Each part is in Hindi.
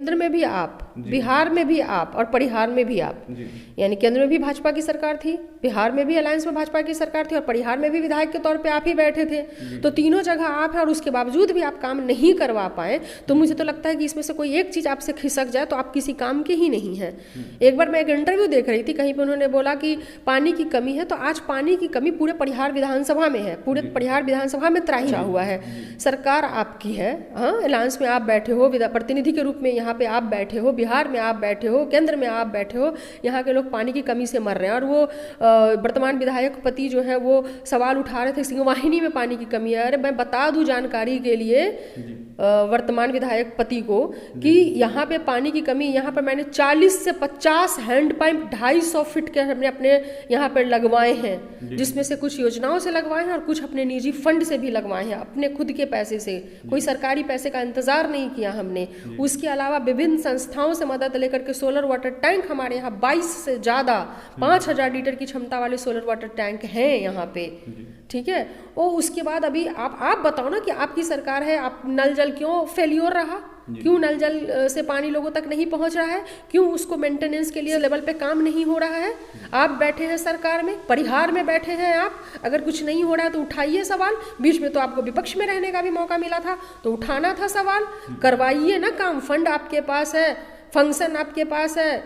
केंद्र में भी आप, बिहार में भी आप और परिहार में भी आप, यानी केंद्र में भी भाजपा की सरकार थी, बिहार में भी अलायंस में भाजपा की सरकार थी और परिहार में भी विधायक के तौर पे आप ही बैठे थे। तो तीनों जगह आप हैं और उसके बावजूद भी आप काम नहीं करवा पाए। तो मुझे तो लगता है कि इसमें से कोई एक चीज़ आपसे खिसक जाए तो आप किसी काम के ही नहीं हैं। एक बार मैं एक इंटरव्यू देख रही थी, कहीं पर उन्होंने बोला कि पानी की कमी है, तो आज पानी की कमी पूरे परिहार विधानसभा में है, पूरे परिहार विधानसभा में त्राही हुआ है। सरकार आपकी है, हाँ, अलायंस में आप बैठे हो, प्रतिनिधि के रूप में यहाँ पे आप बैठे हो, बिहार में आप बैठे हो, केंद्र में आप बैठे हो, यहाँ के लोग पानी की कमी से मर रहे हैं। और वो वर्तमान विधायक पति जो है वो सवाल उठा रहे थे सिंहवाहिनी में पानी की कमी है। अरे मैं बता दूं जानकारी के लिए वर्तमान विधायक पति को कि यहाँ पे पानी की कमी, यहाँ पर मैंने 40 से 50 हैंड पाइप 250 फीट के हमने अपने यहाँ पर लगवाए हैं, जिसमें से कुछ योजनाओं से लगवाए हैं और कुछ अपने निजी फंड से भी लगवाए हैं, अपने खुद के पैसे से, कोई सरकारी पैसे का इंतजार नहीं किया हमने। उसके अलावा विभिन्न संस्थाओं से मदद लेकर के सोलर वाटर टैंक हमारे यहाँ 22 से ज़्यादा 5000 लीटर की क्षमता वाले सोलर वाटर टैंक हैं यहाँ पे, ठीक है। और उसके बाद अभी आप बताओ ना कि आपकी सरकार है, आप नल जल क्यों फेल्योर रहा, क्यों नल जल से पानी लोगों तक नहीं पहुंच रहा है, क्यों उसको मेंटेनेंस के लिए लेवल पे काम नहीं हो रहा है। आप बैठे हैं सरकार में, परिहार में बैठे हैं आप, अगर कुछ नहीं हो रहा है तो उठाइए सवाल। बीच में तो आपको विपक्ष में रहने का भी मौका मिला था, तो उठाना था सवाल, करवाइए ना काम। फंड आपके पास है, फंक्शन आपके पास है,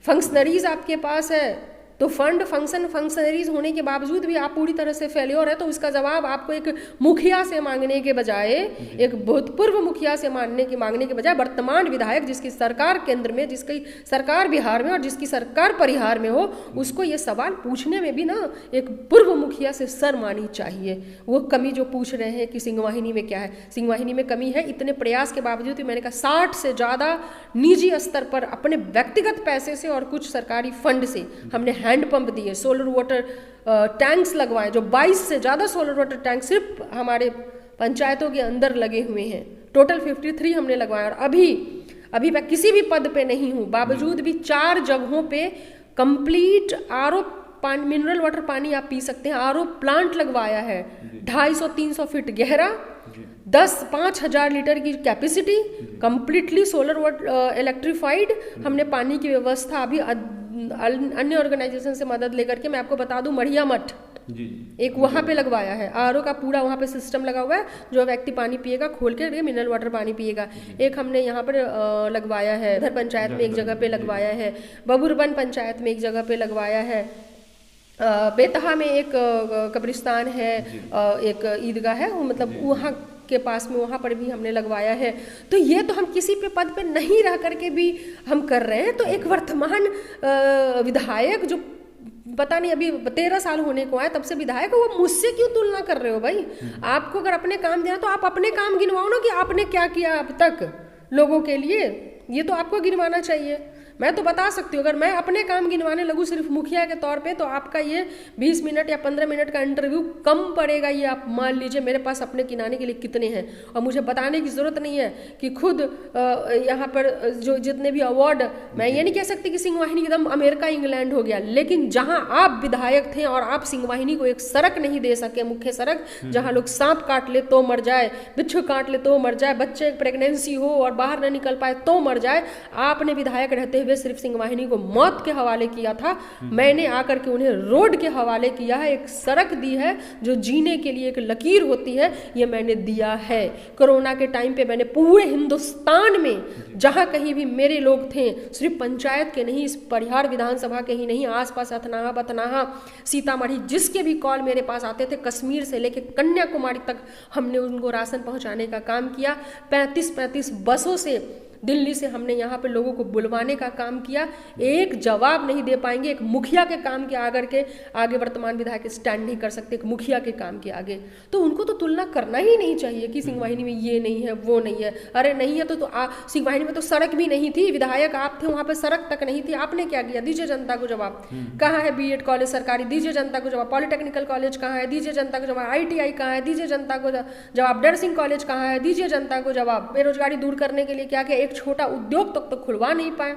फंक्शनरीज आपके पास है, तो फंड फंक्शनरीज होने के बावजूद भी आप पूरी तरह से फेल्योर है। तो उसका जवाब आपको एक मुखिया से मांगने के बजाय, एक भूतपूर्व मुखिया से मांगने के बजाय वर्तमान विधायक जिसकी सरकार केंद्र में, जिसकी सरकार बिहार में और जिसकी सरकार परिहार में हो, उसको ये सवाल पूछने में भी ना एक पूर्व मुखिया से शर्म आनी चाहिए। वो कमी जो पूछ रहे हैं कि सिंहवाहिनी में क्या है, सिंहवाहिनी में कमी है, इतने प्रयास के बावजूद भी मैंने कहा 60 से ज़्यादा निजी स्तर पर अपने व्यक्तिगत पैसे से और कुछ सरकारी फंड से हमने हैंडपंप दिए, सोलर वाटर टैंक्स लगवाए, जो 22 से ज़्यादा सोलर वाटर टैंक सिर्फ हमारे पंचायतों के अंदर लगे हुए हैं। टोटल 53 हमने लगवाए। और अभी मैं किसी भी पद पे नहीं हूँ, बावजूद भी 4 जगहों पे कंप्लीट आरओ पानी, मिनरल वाटर पानी आप पी सकते हैं, आरओ प्लांट लगवाया है, 250-300 फीट गहरा, 5000 लीटर की capacity, completely solar water electrified. हमने पानी की व्यवस्था अभी अन्य ऑर्गेनाइजेशन से मदद लेकर के, मैं आपको बता दूं, मढ़िया मठ एक वहाँ पे लगवाया है, आरओ का पूरा वहाँ पे सिस्टम लगा हुआ है, जो व्यक्ति पानी पिएगा खोल के मिनरल वाटर पानी पिएगा। एक हमने यहाँ पर लगवाया है, इधर पंचायत में एक जगह पे लगवाया है, बबुरबन पंचायत में एक जगह पे लगवाया है, बेतहा में एक कब्रिस्तान है, एक ईदगाह है, मतलब वहाँ के पास में, वहाँ पर भी हमने लगवाया है। तो ये तो हम किसी पे पद पे नहीं रह करके भी हम कर रहे हैं। तो एक वर्तमान विधायक जो पता नहीं अभी 13 साल होने को आए तब से विधायक, वो मुझसे क्यों तुलना कर रहे हो भाई? आपको अगर अपने काम देना तो आप अपने काम गिनवाओ ना कि आपने क्या किया अब तक लोगों के लिए, ये तो आपको गिनवाना चाहिए। मैं तो बता सकती हूँ, अगर मैं अपने काम गिनवाने लगूँ सिर्फ मुखिया के तौर पे, तो आपका ये 20 मिनट या 15 मिनट का इंटरव्यू कम पड़ेगा। ये आप मान लीजिए मेरे पास अपने गिनाने के लिए कितने हैं, और मुझे बताने की ज़रूरत नहीं है कि खुद यहाँ पर जो जितने भी अवार्ड, मैं ये नहीं कह सकती कि सिंहवाहिनी एकदम अमेरिका इंग्लैंड हो गया, लेकिन जहाँ आप विधायक थे और आप सिंहवाहिनी को एक सड़क नहीं दे सके, मुख्य सड़क, जहाँ लोग सांप काट ले तो मर जाए, बिच्छू काट ले तो मर जाए, बच्चे प्रेगनेंसी हो और बाहर न निकल पाए तो मर जाए, आपने विधायक रहते वे सिर्फ सिंहवाहिनी को मौत के हवाले किया था। मैंने आकर के उन्हें रोड के हवाले किया है, एक सड़क दी है जो जीने के लिए एक लकीर होती है, ये मैंने दिया है। कोरोना के टाइम पे मैंने पूरे हिंदुस्तान में जहां कहीं भी मेरे लोग थे, सिर्फ पंचायत के नहीं, इस परिहार विधानसभा के ही नहीं, आसपास अथनाहा बथनाहा सीतामढ़ी जिसके भी कॉल मेरे पास आते थे, कश्मीर से लेकर कन्याकुमारी तक हमने उनको राशन पहुंचाने का काम किया। 35-35 बसों से दिल्ली से हमने यहाँ पे लोगों को बुलवाने का काम किया। एक जवाब नहीं दे पाएंगे एक मुखिया के काम के आगे वर्तमान विधायक स्टैंड नहीं कर सकते एक मुखिया के काम के आगे। तो उनको तो तुलना करना ही नहीं चाहिए कि सिंहवाहिनी में ये नहीं है वो नहीं है। अरे नहीं है तो सिंहवाहिनी में तो सड़क भी नहीं थी, विधायक आप थे, वहाँ पे सड़क तक नहीं थी, आपने क्या किया? दीजिए जनता को जवाब। कहाँ है बीएड कॉलेज सरकारी? दीजिए जनता को जवाब। पॉलिटेक्निकल कॉलेज कहाँ है? दीजिए जनता को जवाब। ITI कहाँ है? दीजिए जनता को जवाब। नर्सिंग कॉलेज कहाँ है? दीजिए जनता को जवाब। बेरोजगारी दूर करने के लिए क्या किया? एक छोटा उद्योग तक तो खुलवा नहीं पाए।